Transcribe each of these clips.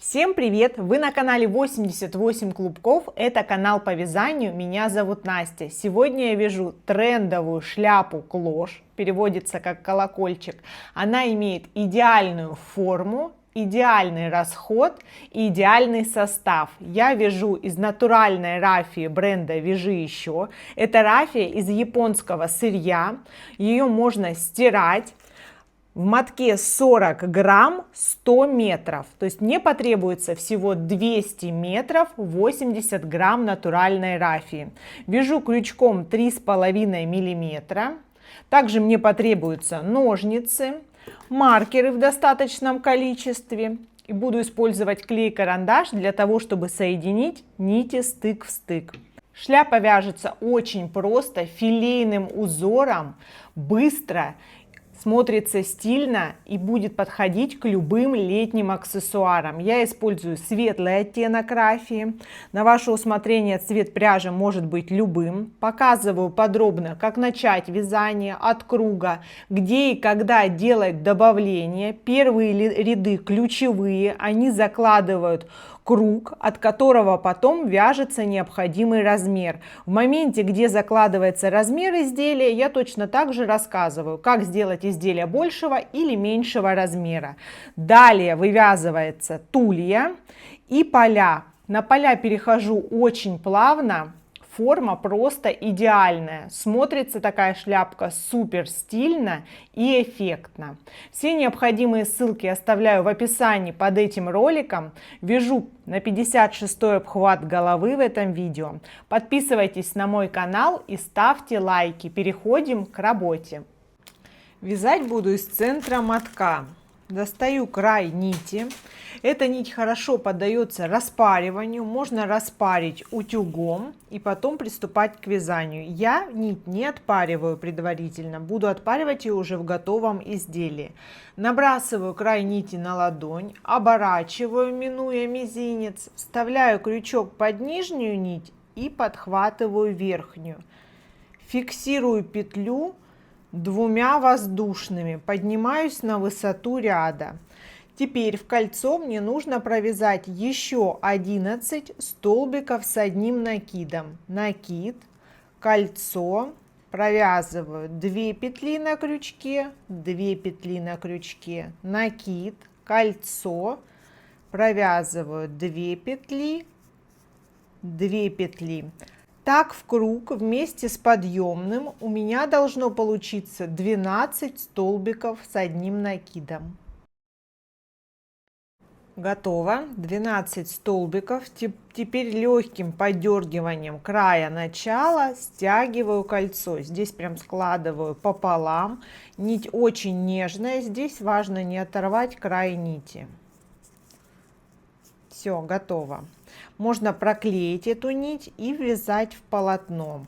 Всем привет! Вы на канале 88 Клубков. Это канал по вязанию. Меня зовут Настя. Сегодня я вяжу трендовую шляпу клош. Переводится как колокольчик. Она имеет идеальную форму, идеальный расход и идеальный состав. Я вяжу из натуральной рафии бренда «Вяжи еще». Это рафия из японского сырья. Ее можно стирать. В мотке 40 грамм 100 метров, то есть мне потребуется всего 200 метров 80 грамм натуральной рафии. Вяжу крючком 3,5 миллиметра. Также мне потребуются ножницы, маркеры в достаточном количестве. И буду использовать клей-карандаш для того, чтобы соединить нити стык в стык. Шляпа вяжется очень просто, филейным узором, быстро. Смотрится стильно и будет подходить к любым летним аксессуарам. Я использую светлый оттенок рафии. На ваше усмотрение цвет пряжи может быть любым. Показываю подробно, как начать вязание от круга, где и когда делать добавления. Первые ряды ключевые, они закладывают круг, от которого потом вяжется необходимый размер. В моменте, где закладывается размер изделия, я точно так же рассказываю, как сделать изделие большего или меньшего размера. Далее вывязывается тулья и поля. На поля перехожу очень плавно. Форма просто идеальная. Смотрится такая шляпка супер стильно и эффектно. Все необходимые ссылки оставляю в описании под этим роликом. Вяжу на 56-й обхват головы в этом видео. Подписывайтесь на мой канал и ставьте лайки. Переходим к работе. Вязать буду из центра мотка. Достаю край нити. Эта нить хорошо поддается распариванию. Можно распарить утюгом и потом приступать к вязанию. Я нить не отпариваю предварительно. Буду отпаривать ее уже в готовом изделии. Набрасываю край нити на ладонь. Оборачиваю, минуя мизинец. Вставляю крючок под нижнюю нить и подхватываю верхнюю. Фиксирую петлю двумя воздушными, поднимаюсь на высоту ряда. Теперь в кольцо мне нужно провязать еще 11 столбиков с одним накидом. Накид, кольцо, провязываю 2 петли на крючке, 2 петли на крючке, накид, кольцо, провязываю 2 петли, 2 петли. Так в круг вместе с подъемным у меня должно получиться 12 столбиков с одним накидом. Готово. 12 столбиков. Теперь легким подергиванием края начала стягиваю кольцо. Здесь прям складываю пополам. Нить очень нежная. Здесь важно не оторвать край нити. Все, готово. Можно проклеить эту нить и ввязать в полотно,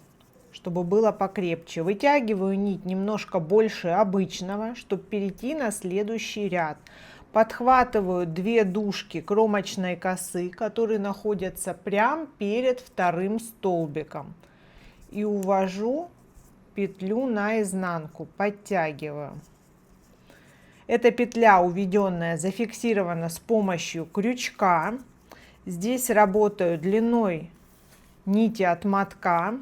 чтобы было покрепче. Вытягиваю нить немножко больше обычного, чтобы перейти на следующий ряд. Подхватываю 2 дужки кромочной косы, которые находятся прямо перед вторым столбиком. И увожу петлю наизнанку, подтягиваю. Эта петля, уведенная, зафиксирована с помощью крючка. Здесь работаю длиной нити от мотка.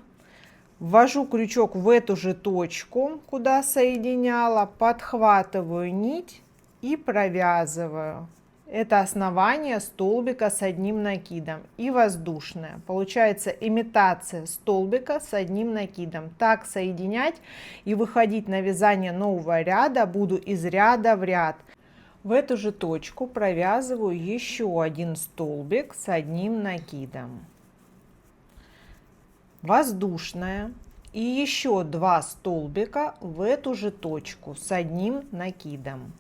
Ввожу крючок в эту же точку, куда соединяла, подхватываю нить и провязываю. Это основание столбика с одним накидом и воздушное. Получается имитация столбика с одним накидом. Так соединять и выходить на вязание нового ряда буду из ряда в ряд. В эту же точку провязываю еще один столбик с одним накидом. Воздушное. И еще 2 столбика в эту же точку с одним накидом.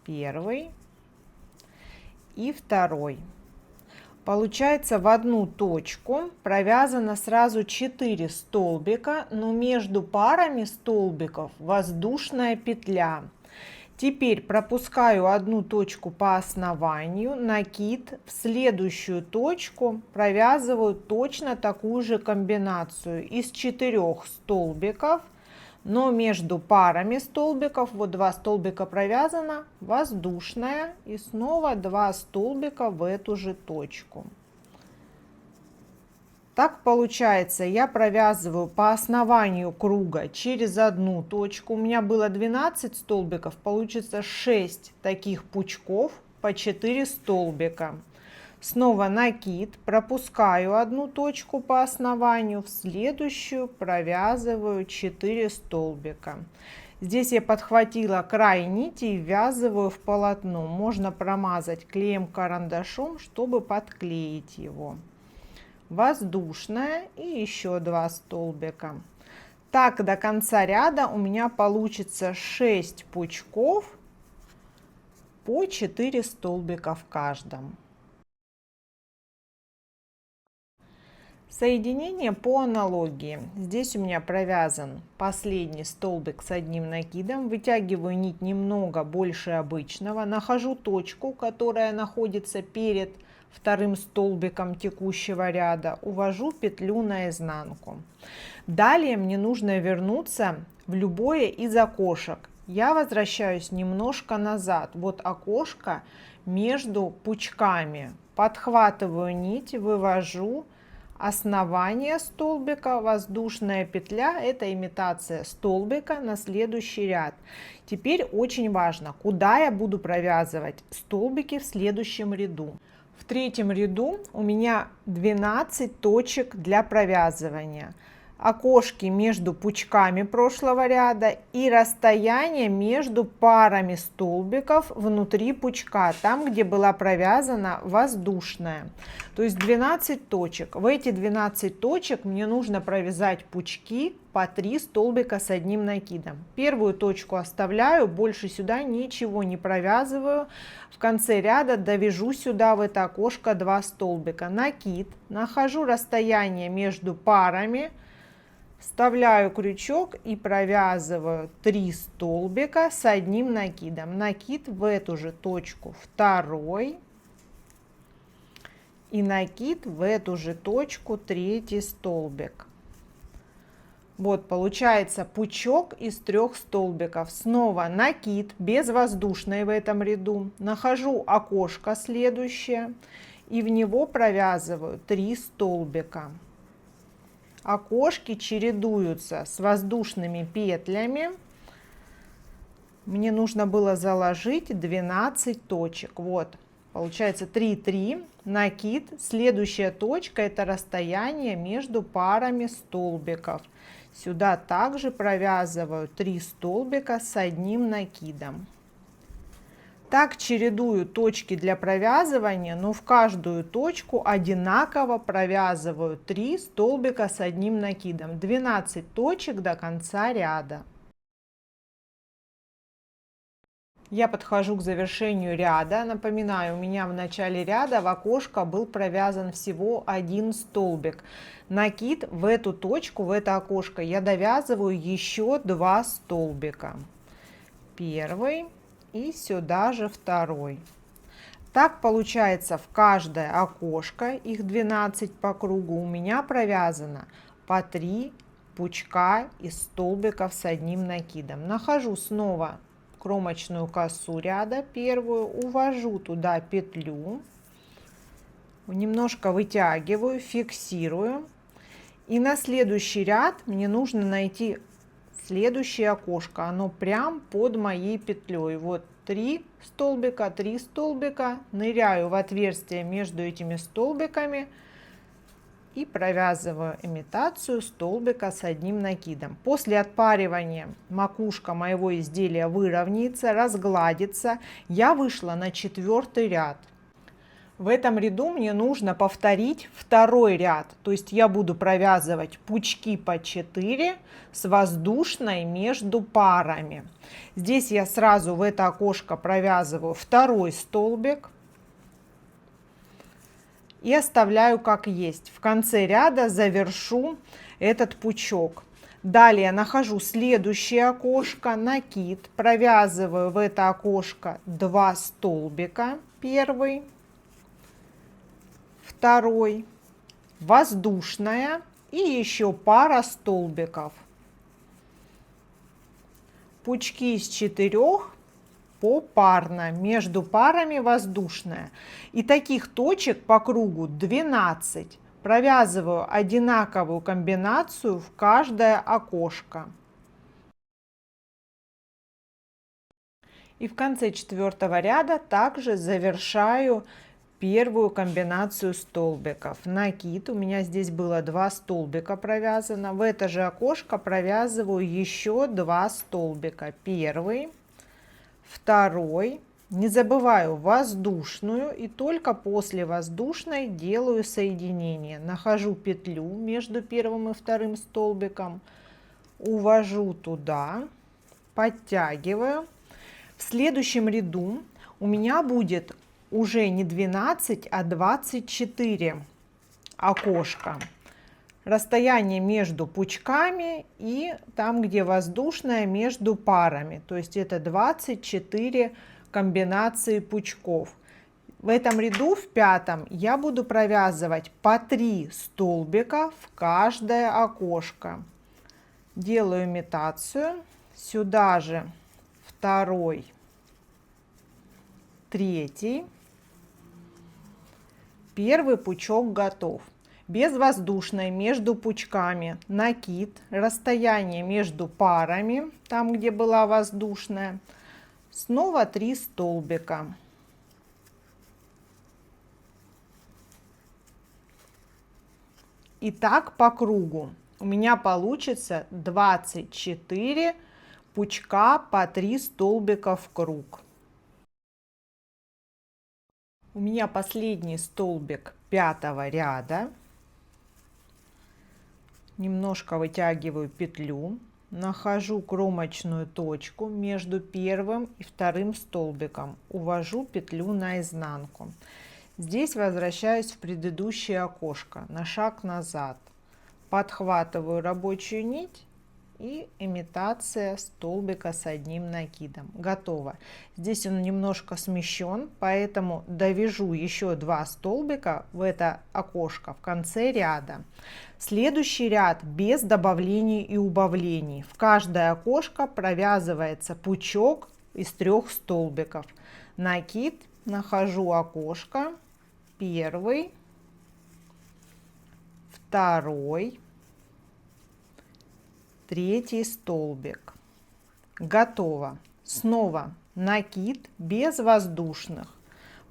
Первый и второй. Получается, в одну точку провязано сразу 4 столбика, но между парами столбиков воздушная петля. Теперь пропускаю одну точку по основанию, накид, в следующую точку провязываю точно такую же комбинацию из 4 столбиков, Но между парами столбиков, вот 2 столбика провязано, воздушная, и снова 2 столбика в эту же точку. Так получается, я провязываю по основанию круга через одну точку. У меня было 12 столбиков, получится 6 таких пучков по 4 столбика. Снова накид, пропускаю одну точку по основанию, в следующую провязываю 4 столбика. Здесь я подхватила край нити и ввязываю в полотно. Можно промазать клеем-карандашом, чтобы подклеить его. Воздушная и еще 2 столбика. Так до конца ряда у меня получится 6 пучков по 4 столбика в каждом. Соединение по аналогии. Здесь у меня провязан последний столбик с одним накидом. Вытягиваю нить немного больше обычного. Нахожу точку, которая находится перед вторым столбиком текущего ряда. Увожу петлю наизнанку. Далее мне нужно вернуться в любое из окошек. Я возвращаюсь немножко назад. Вот окошко между пучками. Подхватываю нить, вывожу. Основание столбика, воздушная петля, это имитация столбика на следующий ряд. Теперь очень важно, куда я буду провязывать столбики в следующем ряду. В третьем ряду у меня 12 точек для провязывания. Окошки между пучками прошлого ряда и расстояние между парами столбиков внутри пучка, там, где была провязана воздушная. То есть 12 точек. В эти 12 точек мне нужно провязать пучки по 3 столбика с одним накидом. Первую точку оставляю, больше сюда ничего не провязываю. В конце ряда довяжу сюда в это окошко 2 столбика. Накид, нахожу расстояние между парами. Вставляю крючок и провязываю 3 столбика с одним накидом. Накид в эту же точку второй. И накид в эту же точку третий столбик. Вот получается пучок из 3 столбиков. Снова накид без воздушной в этом ряду. Нахожу окошко следующее и в него провязываю 3 столбика. Окошки чередуются с воздушными петлями. Мне нужно было заложить 12 точек. Вот, получается 3, 3, накид. Следующая точка — это расстояние между парами столбиков. Сюда также провязываю 3 столбика с одним накидом. Так чередую точки для провязывания, но в каждую точку одинаково провязываю 3 столбика с одним накидом. 12 точек до конца ряда. Я подхожу к завершению ряда. Напоминаю, у меня в начале ряда в окошко был провязан всего 1 столбик. Накид в эту точку, в это окошко я довязываю еще 2 столбика. Первый. И сюда же второй. Так получается в каждое окошко, их 12 по кругу, у меня провязано по 3 пучка из столбиков с одним накидом. Нахожу снова кромочную косу ряда первую, увожу туда петлю, немножко вытягиваю, фиксирую. И на следующий ряд мне нужно найти следующее окошко, оно прям под моей петлей. Вот 3 столбика, 3 столбика, ныряю в отверстие между этими столбиками и провязываю имитацию столбика с одним накидом. После отпаривания макушка моего изделия выровняется, разгладится. Я вышла на 4-й ряд. В этом ряду мне нужно повторить второй ряд, то есть я буду провязывать пучки по 4 с воздушной между парами. Здесь я сразу в это окошко провязываю второй столбик и оставляю как есть. В конце ряда завершу этот пучок. Далее нахожу следующее окошко, накид, провязываю в это окошко 2 столбика, первый, второй, воздушная и еще пара столбиков. пучки из 4 попарно, между парами воздушная. И таких точек по кругу 12. Провязываю одинаковую комбинацию в каждое окошко. И в конце 4-го ряда также завершаю первую комбинацию столбиков. Накид, у меня здесь было 2 столбика провязано. В это же окошко провязываю еще 2 столбика. Первый, второй. Не забываю воздушную, и только после воздушной делаю соединение. Нахожу петлю между первым и вторым столбиком, увожу туда, подтягиваю. В следующем ряду у меня будет уже не 12, а 24 окошка. Расстояние между пучками и там, где воздушная, между парами. То есть это 24 комбинации пучков. В этом ряду, в 5-м, я буду провязывать по 3 столбика в каждое окошко. Делаю имитацию. Сюда же второй, третий. Первый пучок готов. Без воздушной между пучками накид, расстояние между парами, там где была воздушная, снова 3 столбика. И так по кругу. У меня получится 24 пучка по 3 столбика в круг. У меня последний столбик 5-го ряда. Немножко вытягиваю петлю, нахожу кромочную точку между первым и вторым столбиком, увожу петлю наизнанку. Здесь возвращаюсь в предыдущее окошко, на шаг назад, подхватываю рабочую нить и имитация столбика с одним накидом. Готово. Здесь он немножко смещен, поэтому довяжу еще 2 столбика в это окошко в конце ряда. Следующий ряд без добавлений и убавлений. В каждое окошко провязывается пучок из 3 столбиков. Накид, нахожу окошко, первый, второй, третий столбик. Готово. Снова накид без воздушных.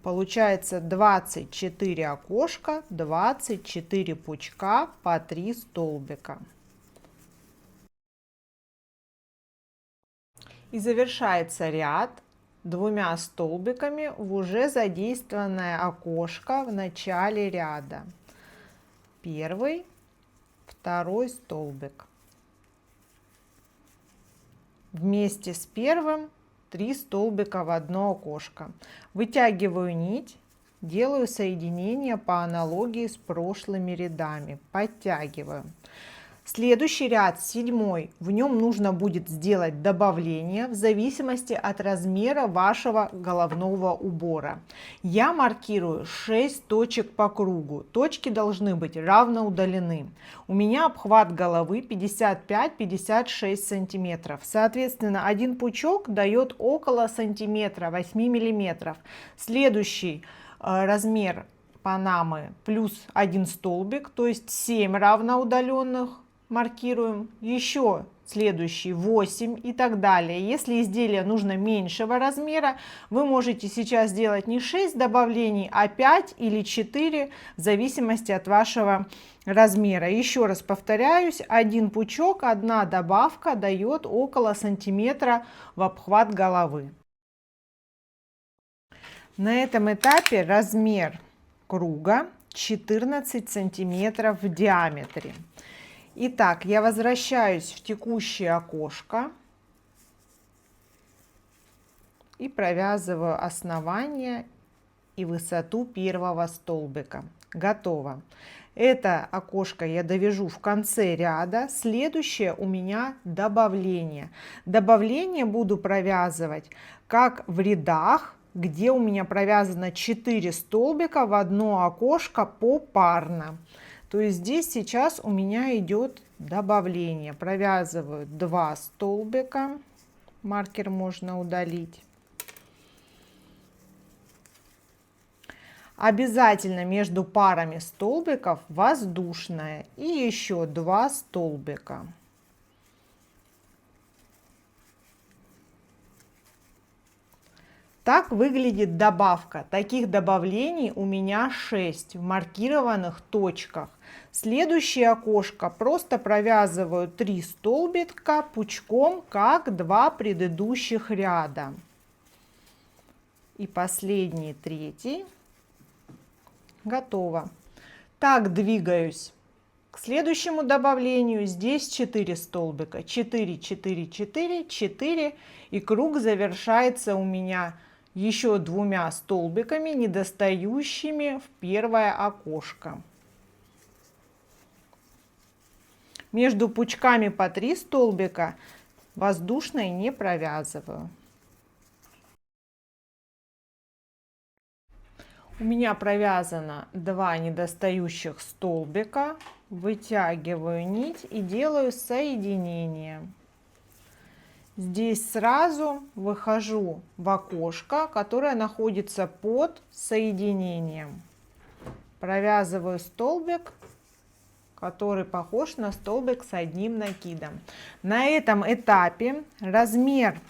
Получается 24 окошка, 24 пучка по 3 столбика. И завершается ряд 2 столбиками в уже задействованное окошко в начале ряда. Первый, второй столбик. Вместе с первым 3 столбика в одно окошко. Вытягиваю нить, делаю соединение по аналогии с прошлыми рядами, подтягиваю. Следующий ряд, 7-й, в нем нужно будет сделать добавление в зависимости от размера вашего головного убора. Я маркирую 6 точек по кругу. Точки должны быть равно удалены. У меня обхват головы 55-56 сантиметров. Соответственно, один пучок дает около сантиметра, 8 миллиметров. Следующий размер панамы плюс 1 столбик, то есть 7 равноудаленных. Маркируем, еще следующий 8 и так далее. Если изделие нужно меньшего размера, вы можете сейчас сделать не 6 добавлений, а 5 или 4 в зависимости от вашего размера. Еще раз повторяюсь, один пучок, одна добавка дает около сантиметра в обхват головы. На этом этапе размер круга 14 сантиметров в диаметре. Итак, я возвращаюсь в текущее окошко и провязываю основание и высоту первого столбика. Готово. Это окошко я довяжу в конце ряда. Следующее у меня добавление. Добавление буду провязывать как в рядах, где у меня провязано 4 столбика в одно окошко попарно. То есть здесь сейчас у меня идет добавление. Провязываю 2 столбика, Маркер можно удалить. Обязательно между парами столбиков воздушная и еще 2 столбика. Так выглядит добавка. Таких добавлений у меня 6 в маркированных точках. Следующее окошко просто провязываю 3 столбика пучком, как 2 предыдущих ряда. И последний, третий. Готово. Так двигаюсь к следующему добавлению. Здесь 4 столбика. 4, 4, 4, 4. И круг завершается у меня еще 2 столбиками, недостающими в первое окошко. Между пучками по 3 столбика воздушной не провязываю. У меня провязано 2 недостающих столбика. Вытягиваю нить и делаю соединение. Здесь сразу выхожу в окошко, которое находится под соединением. Провязываю столбик, который похож на столбик с одним накидом. На этом этапе размер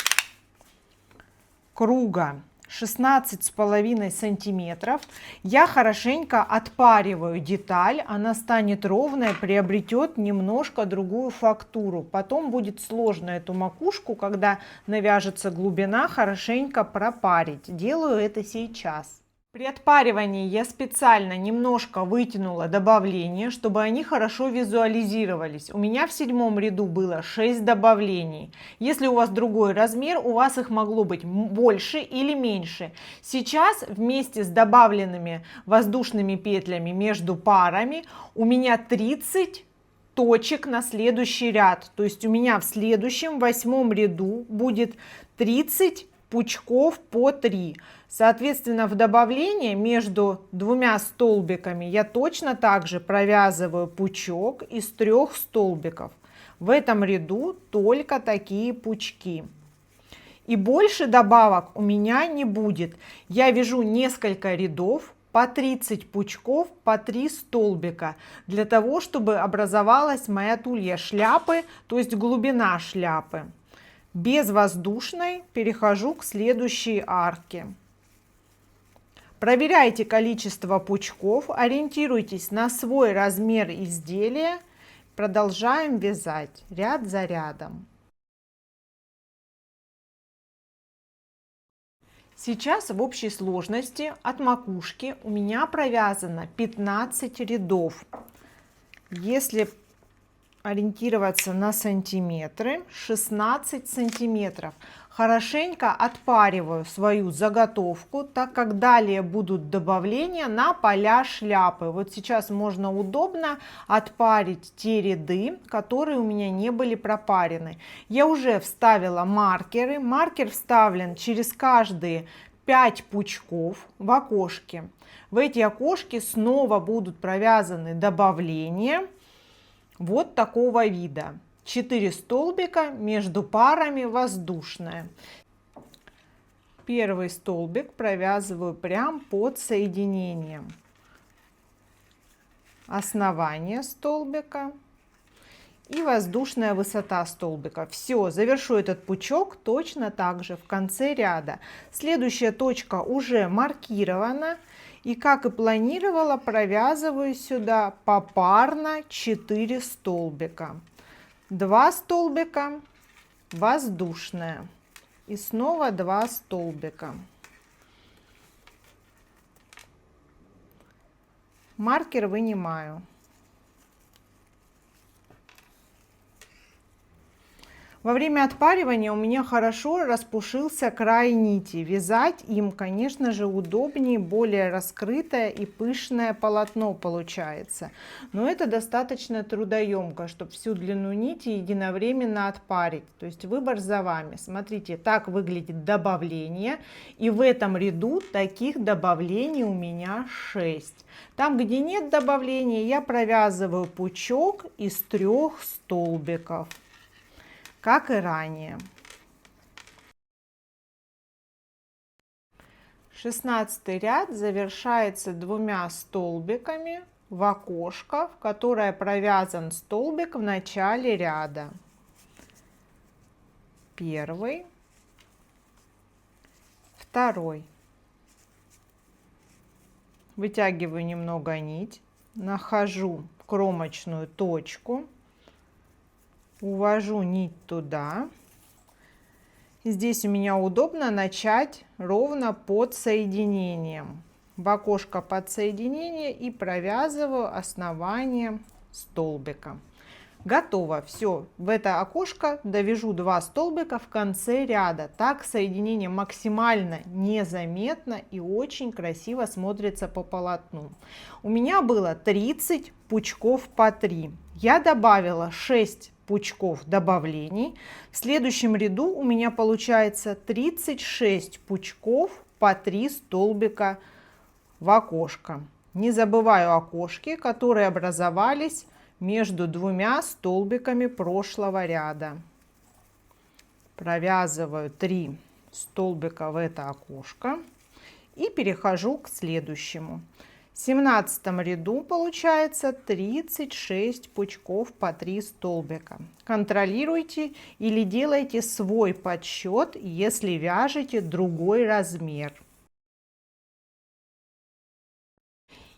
круга 16,5 сантиметров. Я хорошенько отпариваю деталь, она станет ровная, приобретет немножко другую фактуру. Потом будет сложно эту макушку, когда навяжется глубина, хорошенько пропарить. Делаю это сейчас. При отпаривании я специально немножко вытянула добавления, чтобы они хорошо визуализировались. У меня в 7 ряду было 6 добавлений. Если у вас другой размер, у вас их могло быть больше или меньше. Сейчас вместе с добавленными воздушными петлями между парами у меня 30 точек на следующий ряд. То есть у меня в следующем 8 ряду будет 30 пучков по 3. Соответственно, в добавление между 2 столбиками я точно так же провязываю пучок из 3 столбиков. В этом ряду только такие пучки. И больше добавок у меня не будет. Я вяжу несколько рядов по 30 пучков по 3 столбика, для того, чтобы образовалась моя тулья шляпы, то есть глубина шляпы. Без воздушной перехожу к следующей арке. Проверяйте количество пучков, ориентируйтесь на свой размер изделия. Продолжаем вязать ряд за рядом. Сейчас в общей сложности от макушки у меня провязано 15 рядов. Если ориентироваться на сантиметры, 16 сантиметров. Хорошенько отпариваю свою заготовку, так как далее будут добавления на поля шляпы. Вот сейчас можно удобно отпарить те ряды, которые у меня не были пропарены. Я уже вставила маркеры. Маркер вставлен через каждые 5 пучков в окошке. В эти окошки снова будут провязаны добавления вот такого вида. 4 столбика, между парами воздушная. Первый столбик провязываю прям под соединением. Основание столбика и воздушная высота столбика. Все, завершу этот пучок точно так же в конце ряда. Следующая точка уже маркирована. И как и планировала, провязываю сюда попарно 4 столбика. 2 столбика, воздушная. И снова 2 столбика. Маркер вынимаю. Во время отпаривания у меня хорошо распушился край нити. Вязать им, конечно же, удобнее, более раскрытое и пышное полотно получается. Но это достаточно трудоемко, чтобы всю длину нити единовременно отпарить. То есть выбор за вами. Смотрите, так выглядит добавление. И в этом ряду таких добавлений у меня 6. Там, где нет добавления, я провязываю пучок из 3 столбиков, как и ранее. 16 ряд завершается двумя столбиками в окошко, в которое провязан столбик в начале ряда. Первый, второй. Вытягиваю немного нить, нахожу кромочную точку, увожу нить туда. Здесь у меня удобно начать ровно под соединением. В окошко под соединение и провязываю основание столбика. Готово. Все, в это окошко довяжу 2 столбика в конце ряда. Так соединение максимально незаметно и очень красиво смотрится по полотну. У меня было 30 пучков по 3. Я добавила 6 пучков добавлений. В следующем ряду у меня получается 36 пучков по 3 столбика в окошко. Не забываю окошки, которые образовались между двумя столбиками прошлого ряда. Провязываю 3 столбика в это окошко и перехожу к следующему. В 17 ряду получается 36 пучков по 3 столбика. Контролируйте или делайте свой подсчет, если вяжете другой размер.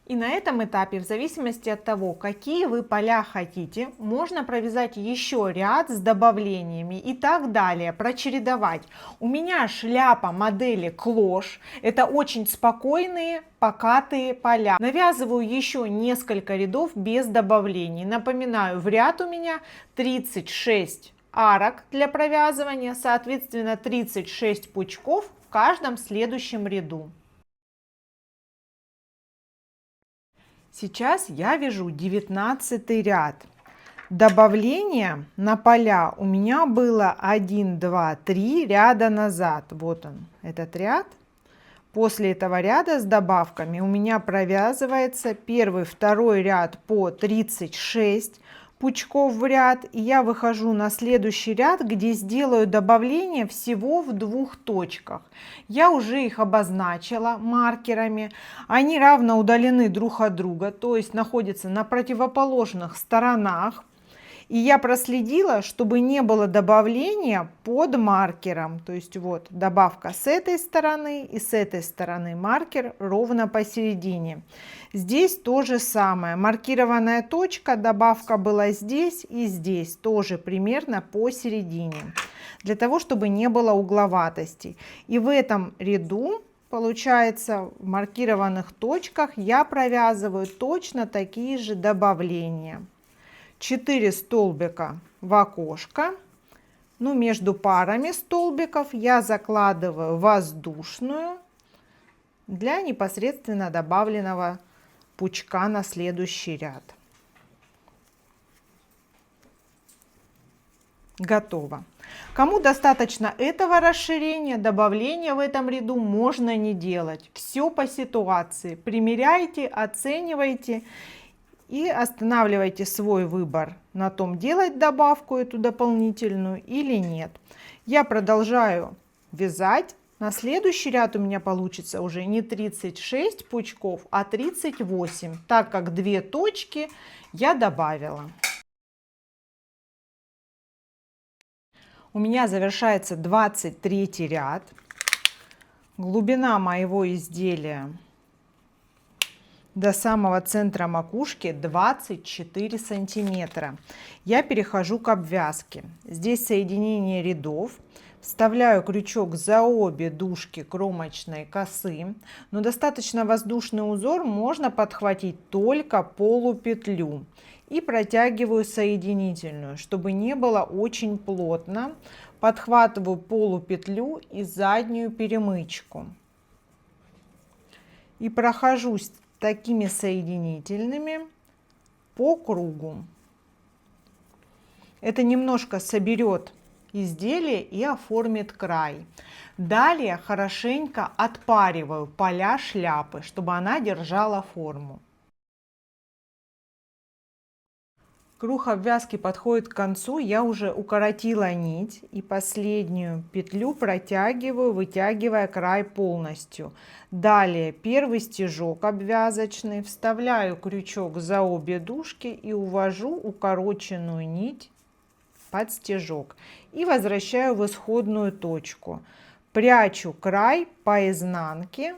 И на этом этапе, в зависимости от того, какие вы поля хотите, можно провязать еще ряд с добавлениями и так далее, прочередовать. У меня шляпа модели клош, это очень спокойные, покатые поля. Навязываю еще несколько рядов без добавлений. Напоминаю, в ряд у меня 36 арок для провязывания, соответственно 36 пучков в каждом следующем ряду. Сейчас я вяжу 19 ряд. Добавление на поля у меня было 1, 2, 3 ряда назад. Вот он, этот ряд. После этого ряда с добавками у меня провязывается первый, второй ряд по 36 пучков в ряд. И я выхожу на следующий ряд, где сделаю добавление всего в 2 точках. Я уже их обозначила маркерами. Они равно удалены друг от друга, то есть находятся на противоположных сторонах. И я проследила, чтобы не было добавления под маркером. То есть вот добавка с этой стороны и с этой стороны маркер ровно посередине. Здесь то же самое. Маркированная точка, добавка была здесь и здесь. Тоже примерно посередине. Для того, чтобы не было угловатостей. И в этом ряду, получается, в маркированных точках я провязываю точно такие же добавления. 4 столбика в окошко, между парами столбиков я закладываю воздушную для непосредственно добавленного пучка на следующий ряд. Готово. Кому достаточно этого расширения, добавления в этом ряду можно не делать. Все по ситуации. Примеряйте, оценивайте. И останавливайте свой выбор на том, делать добавку эту дополнительную или нет. Я продолжаю вязать. На следующий ряд у меня получится уже не 36 пучков, а 38, так как 2 точки я добавила. У меня завершается 23 ряд. Глубина моего изделия до самого центра макушки 24 сантиметра. Я перехожу к обвязке. Здесь соединение рядов. Вставляю крючок за обе дужки кромочной косы. Но достаточно воздушный узор можно подхватить только полупетлю. И протягиваю соединительную, чтобы не было очень плотно. Подхватываю полупетлю и заднюю перемычку. И прохожусь такими соединительными по кругу. Это немножко соберет изделие и оформит край. Далее хорошенько отпариваю поля шляпы, чтобы она держала форму. Круг обвязки подходит к концу, я уже укоротила нить и последнюю петлю протягиваю, вытягивая край полностью. Далее первый стежок обвязочный, вставляю крючок за обе дужки и увожу укороченную нить под стежок и возвращаю в исходную точку. Прячу край по изнанке,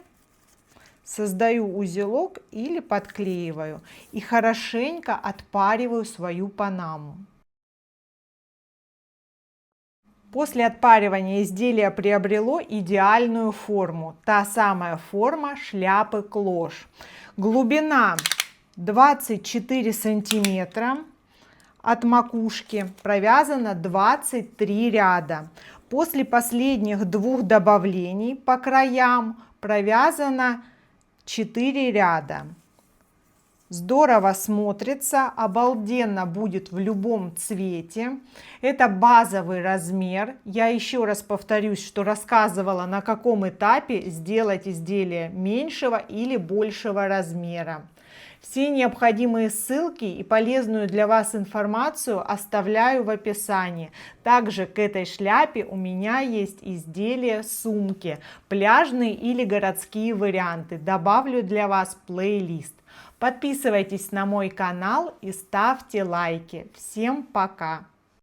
создаю узелок или подклеиваю и хорошенько отпариваю свою панаму. После отпаривания изделие приобрело идеальную форму, та самая форма шляпы клош. Глубина 24 сантиметра от макушки, провязано 23 ряда. После последних двух добавлений по краям провязано 4 ряда. Здорово смотрится, обалденно будет в любом цвете. Это базовый размер. Я еще раз повторюсь, что рассказывала, на каком этапе сделать изделие меньшего или большего размера. Все необходимые ссылки и полезную для вас информацию оставляю в описании. Также к этой шляпе у меня есть изделия сумки, пляжные или городские варианты. Добавлю для вас плейлист. Подписывайтесь на мой канал и ставьте лайки. Всем пока!